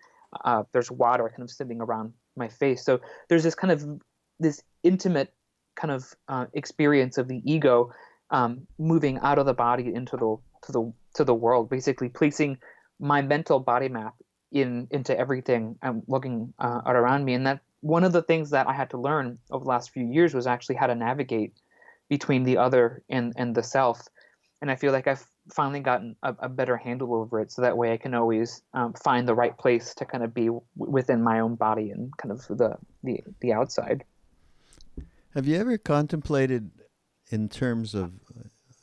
S2: there's water kind of sitting around my face. So there's this kind of this intimate kind of experience of the ego moving out of the body into the world, basically placing my mental body map into everything I'm looking around me. And that one of the things that I had to learn over the last few years was actually how to navigate between the other and the self. And I feel like I've finally gotten a better handle over it, so that way I can always find the right place to kind of be within my own body and kind of the outside.
S1: Have you ever contemplated in terms of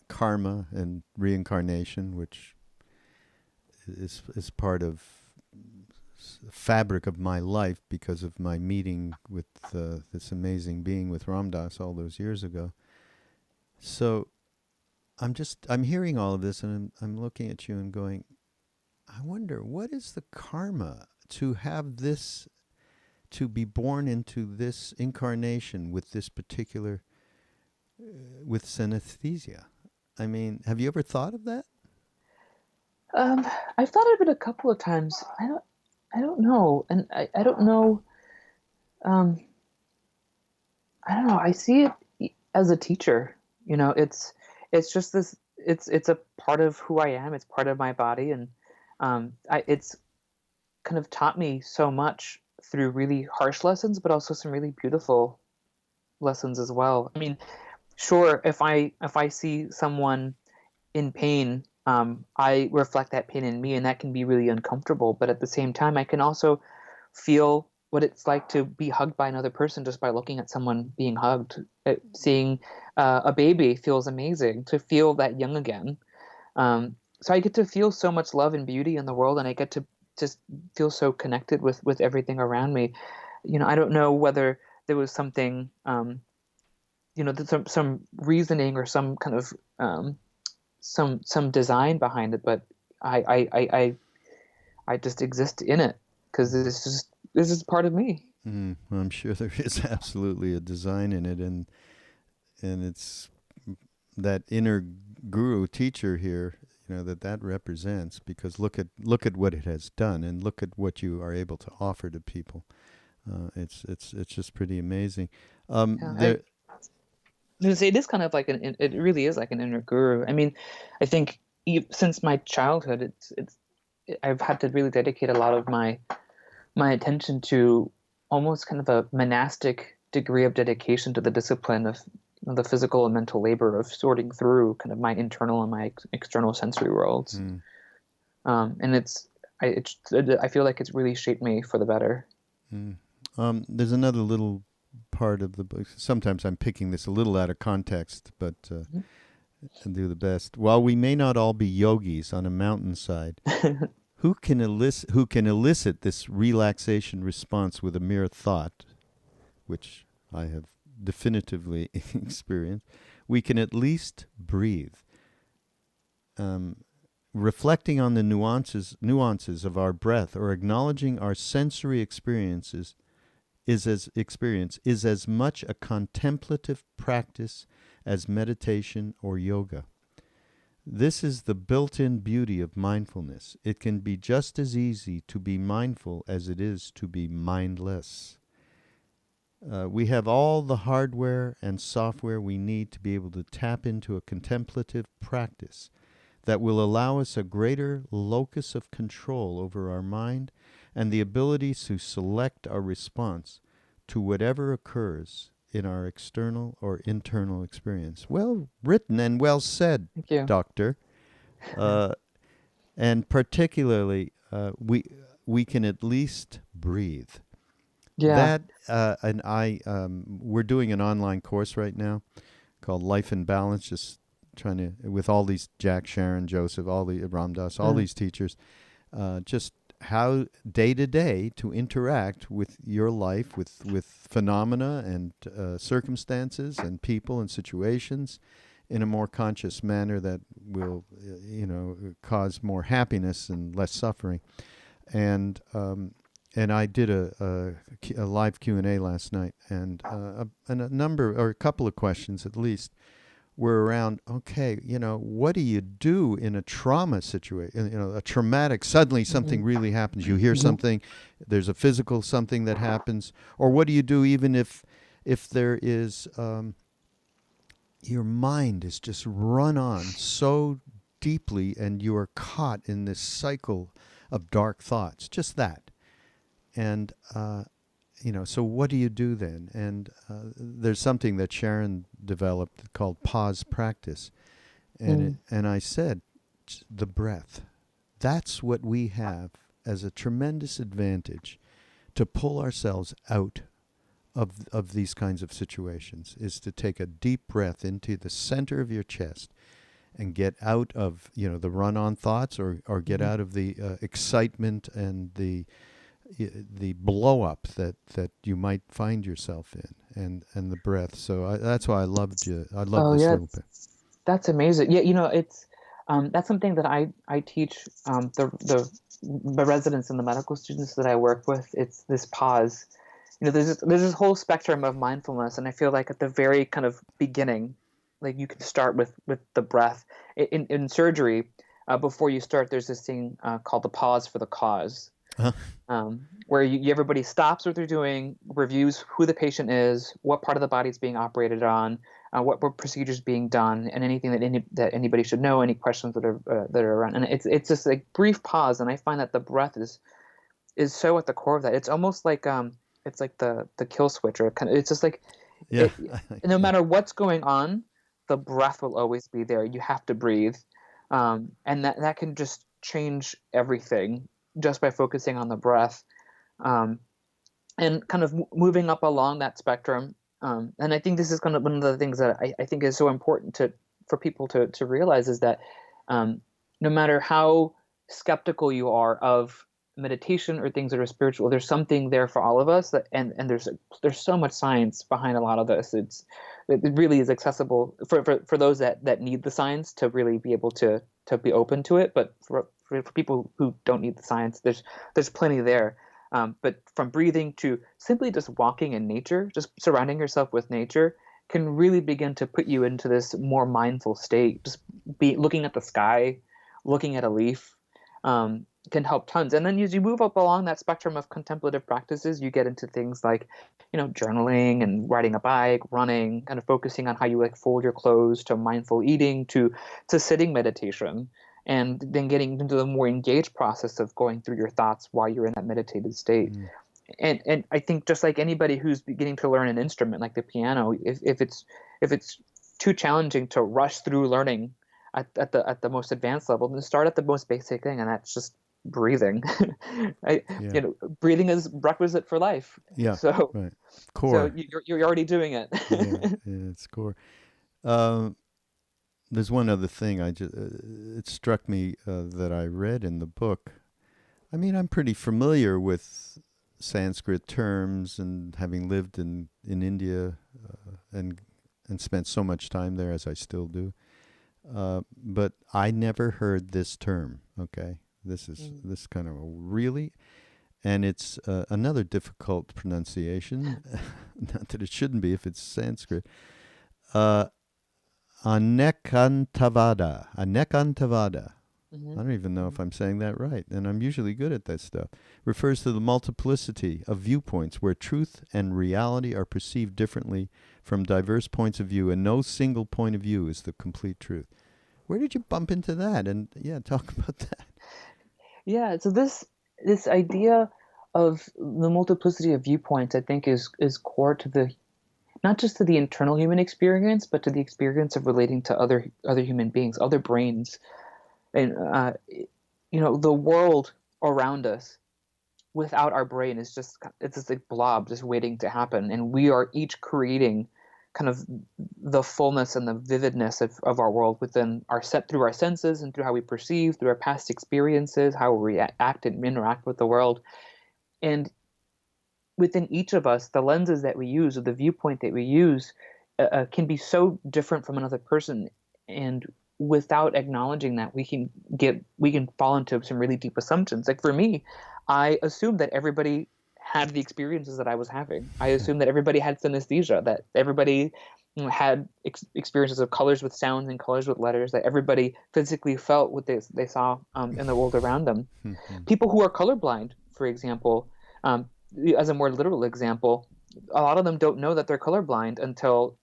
S1: karma and reincarnation, which is part of fabric of my life because of my meeting with this amazing being with Ram Dass all those years ago? So I'm hearing all of this and I'm looking at you and going, I wonder, what is the karma to have this, to be born into this incarnation with this particular, with synesthesia? I mean, have you ever thought of that?
S2: I've thought of it a couple of times. I don't know. And I don't know. I don't know. I see it as a teacher. It's just this. It's a part of who I am. It's part of my body, and it's kind of taught me so much through really harsh lessons, but also some really beautiful lessons as well. I mean, sure, if I see someone in pain, I reflect that pain in me, and that can be really uncomfortable. But at the same time, I can also feel what it's like to be hugged by another person just by looking at someone being hugged. Seeing a baby feels amazing, to feel that young again. So I get to feel so much love and beauty in the world, and I get to just feel so connected with everything around me. I don't know whether there was something, some reasoning or some kind of some design behind it, but I just exist in it because this is part of me.
S1: Well, I'm sure there is absolutely a design in it, and it's that inner guru teacher here, that represents, because look at what it has done, and look at what you are able to offer to people. It's just pretty amazing.
S2: It is kind of like it really is like an inner guru. I mean, I think since my childhood, I've had to really dedicate a lot of my attention to almost kind of a monastic degree of dedication to the discipline of the physical and mental labor of sorting through kind of my internal and my external sensory worlds. And I feel like it's really shaped me for the better.
S1: There's another little part of the book. Sometimes I'm picking this a little out of context, but I do the best. While we may not all be yogis on a mountainside, who can elicit this relaxation response with a mere thought, which I have definitively experienced, we can at least breathe. Um, Reflecting on the nuances of our breath, or acknowledging our sensory experience is as much a contemplative practice as meditation or yoga. This is the built-in beauty of mindfulness. It can be just as easy to be mindful as it is to be mindless. We have all the hardware and software we need to be able to tap into a contemplative practice that will allow us a greater locus of control over our mind and the ability to select our response to whatever occurs in our external or internal experience. Well written and well said,
S2: Thank you.
S1: Doctor. And particularly, we can at least breathe.
S2: Yeah.
S1: That and I we're doing an online course right now called Life in Balance, just trying to, with all these Jack, Sharon, Joseph, all the Ram Dass, all these teachers, just how day to day to interact with your life, with phenomena and circumstances and people and situations in a more conscious manner that will, cause more happiness and less suffering. And I did a live Q&A last night, and a number, or a couple of questions at least, were around, okay, what do you do in a trauma situation, a traumatic, suddenly something really happens, you hear something, there's a physical something that happens, or what do you do even if there is, your mind is just run on so deeply and you are caught in this cycle of dark thoughts, just that. And, so what do you do then? And there's something that Sharon developed called pause practice. And I said, the breath. That's what we have as a tremendous advantage to pull ourselves out of these kinds of situations, is to take a deep breath into the center of your chest and get out of, the run-on thoughts, or get out of the excitement and the blow up that you might find yourself in, and the breath. So that's why I loved you. I love this little bit.
S2: That's amazing. Yeah, it's that's something that I teach the residents and the medical students that I work with. It's this pause. There's this whole spectrum of mindfulness, and I feel like at the very kind of beginning, like you can start with the breath. In surgery, before you start, there's this thing called the pause for the cause. Where everybody stops what they're doing, reviews who the patient is, what part of the body is being operated on, what procedures being done, and anything that anybody should know, any questions that are around. And it's just like brief pause, and I find that the breath is so at the core of that. It's almost like it's like the kill switch, or kind of, it's just like no matter what's going on, the breath will always be there. You have to breathe, and that can just change everything just by focusing on the breath, and kind of moving up along that spectrum. And I think this is kind of one of the things that I think is so important for people to realize, is that no matter how skeptical you are of meditation or things that are spiritual, there's something there for all of us, and there's so much science behind a lot of this. It really is accessible for those that need the science to really be able to be open to it. But for people who don't need the science, there's plenty there. But from breathing to simply just walking in nature, just surrounding yourself with nature, can really begin to put you into this more mindful state. Just be looking at the sky, looking at a leaf, can help tons. And then as you move up along that spectrum of contemplative practices, you get into things like, journaling and riding a bike, running, kind of focusing on how you fold your clothes, to mindful eating, to sitting meditation, and then getting into the more engaged process of going through your thoughts while you're in that meditative state. And I think just like anybody who's beginning to learn an instrument like the piano, if it's too challenging to rush through learning at the most advanced level, then start at the most basic thing, and that's just breathing. Breathing is requisite for life.
S1: Yeah.
S2: So
S1: right. Core.
S2: So you're already doing it.
S1: It's core. There's one other thing it struck me that I read in the book. I mean, I'm pretty familiar with Sanskrit terms, and having lived in India and spent so much time there, as I still do. But I never heard this term. Okay, this is this kind of a really, and it's another difficult pronunciation. Not that it shouldn't be if it's Sanskrit. Uh, Anekantavada. Anekantavada. I don't even know if I'm saying that right, and I'm usually good at that stuff. Refers to the multiplicity of viewpoints where truth and reality are perceived differently from diverse points of view, and no single point of view is the complete truth. Where did you bump into that? And yeah, talk about that.
S2: Yeah, so this idea of the multiplicity of viewpoints, I think, is core to the not just to the internal human experience, but to the experience of relating to other human beings, other brains, and the world around us without our brain is just it's this like blob just waiting to happen, and we are each creating kind of the fullness and the vividness of our world within our set through our senses and through how we perceive, through our past experiences, how we act and interact with the world. And within each of us, the lenses that we use or the viewpoint that we use can be so different from another person. And without acknowledging that, we can fall into some really deep assumptions. Like for me, I assumed that everybody had the experiences that I was having. I assumed that everybody had synesthesia, that everybody had experiences of colors with sounds and colors with letters, that everybody physically felt what they saw in the world around them. People who are colorblind, for example, as a more literal example, a lot of them don't know that they're colorblind until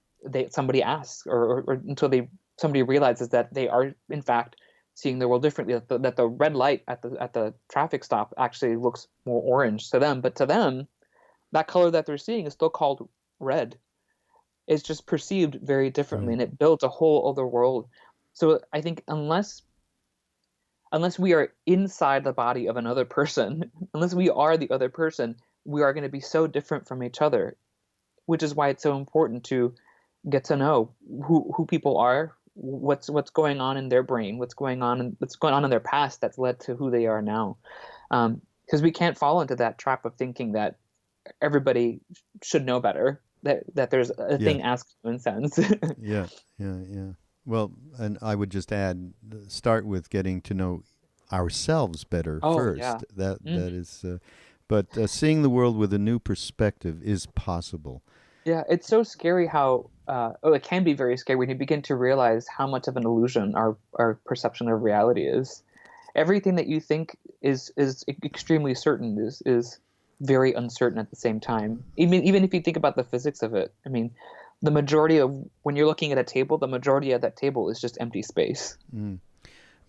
S2: somebody asks, or until somebody realizes that they are in fact seeing the world differently. That the red light at the traffic stop actually looks more orange to them, but to them, that color that they're seeing is still called red. It's just perceived very differently, and it builds a whole other world. So I think unless we are inside the body of another person, unless we are the other person, we are going to be so different from each other, which is why it's so important to get to know who people are, what's going on in their brain, what's going on in their past that's led to who they are now. Because we can't fall into that trap of thinking that everybody should know better, that there's a thing asked in sense.
S1: Yeah. Well, and I would just add, start with getting to know ourselves better first.
S2: Yeah.
S1: That is, but seeing the world with a new perspective is possible.
S2: Yeah, it's so scary how it can be very scary when you begin to realize how much of an illusion our perception of reality is. Everything that you think is extremely certain is very uncertain at the same time. Even if you think about the physics of it, I mean, the majority of when you're looking at a table, the majority of that table is just empty space.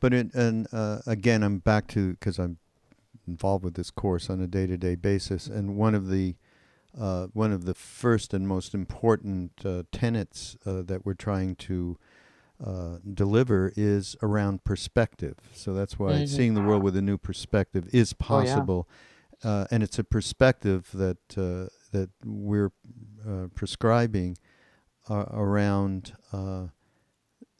S1: But again, I'm back to, because I'm involved with this course on a day-to-day basis, and one of the first and most important tenets that we're trying to deliver is around perspective. So that's why seeing the world with a new perspective is possible, and it's a perspective that we're prescribing around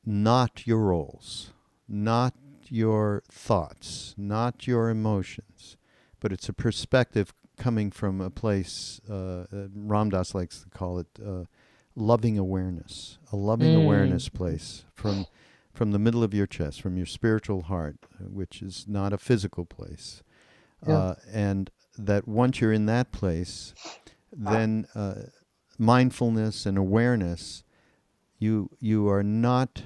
S1: not your roles, not your thoughts, not your emotions, but it's a perspective coming from a place, Ram Dass likes to call it loving awareness, a loving awareness place from the middle of your chest, from your spiritual heart, which is not a physical place. And that once you're in that place, then mindfulness and awareness, you are not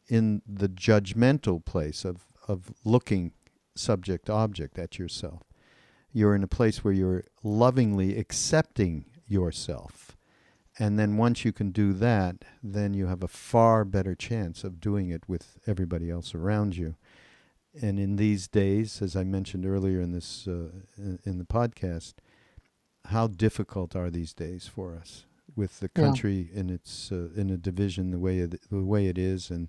S1: in the judgmental place of looking subject-object at yourself. You're in a place where you're lovingly accepting yourself. And then once you can do that, then you have a far better chance of doing it with everybody else around you. And in these days, as I mentioned earlier in this in the podcast, how difficult are these days for us with the country in its in a division the way it is, and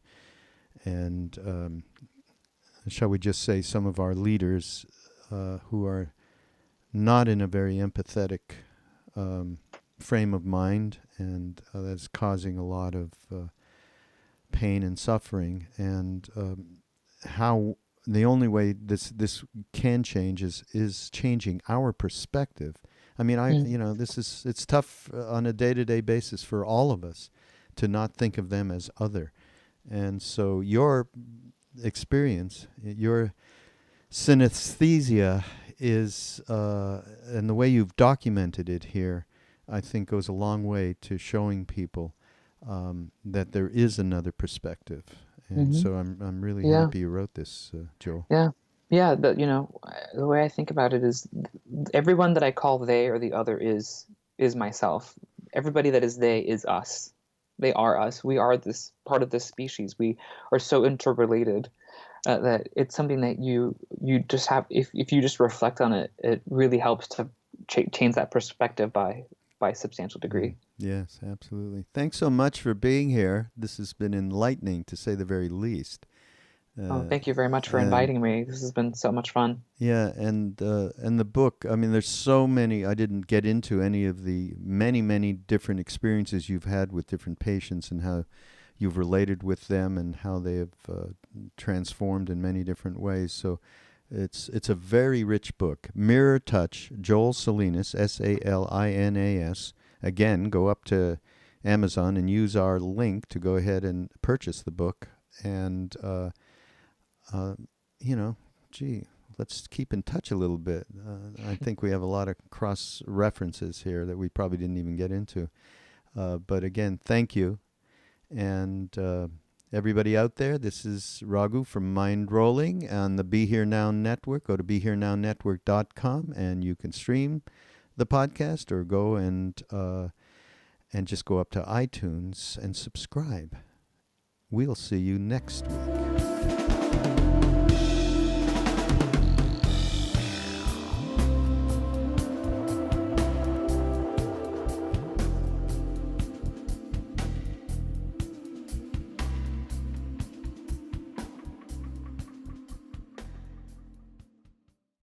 S1: shall we just say some of our leaders who are not in a very empathetic frame of mind, and that's causing a lot of pain and suffering, and how the only way this can change is changing our perspective. I mean, it's tough on a day-to-day basis for all of us to not think of them as other. And so your experience, your synesthesia is, and the way you've documented it here, I think goes a long way to showing people that there is another perspective. And
S2: Hmm.
S1: so I'm really
S2: Yeah.
S1: happy you wrote this, Joel.
S2: Yeah. Yeah. The way I think about it is everyone that I call they or the other is myself. Everybody that is they is us. They are us. We are this part of this species. We are so interrelated that it's something that you just have. If you just reflect on it, it really helps to change that perspective by a substantial degree.
S1: Yes, absolutely. Thanks so much for being here. This has been enlightening, to say the very least.
S2: Oh,
S1: Uh,
S2: thank you very much for
S1: and
S2: inviting me. This has been so much fun.
S1: Yeah, and the book. I mean, there's so many. I didn't get into any of the many different experiences you've had with different patients and how you've related with them and how they have transformed in many different ways. So it's a very rich book. Mirror-Touch, Joel Salinas, Salinas. Again, go up to Amazon and use our link to go ahead and purchase the book. And uh, you know, gee, let's keep in touch a little bit. I think we have a lot of cross references here that we probably didn't even get into. But again, thank you. And everybody out there, this is Raghu from Mindrolling on the Be Here Now Network. Go to BeHereNowNetwork.com and you can stream the podcast or go and just go up to iTunes and subscribe. We'll see you next week.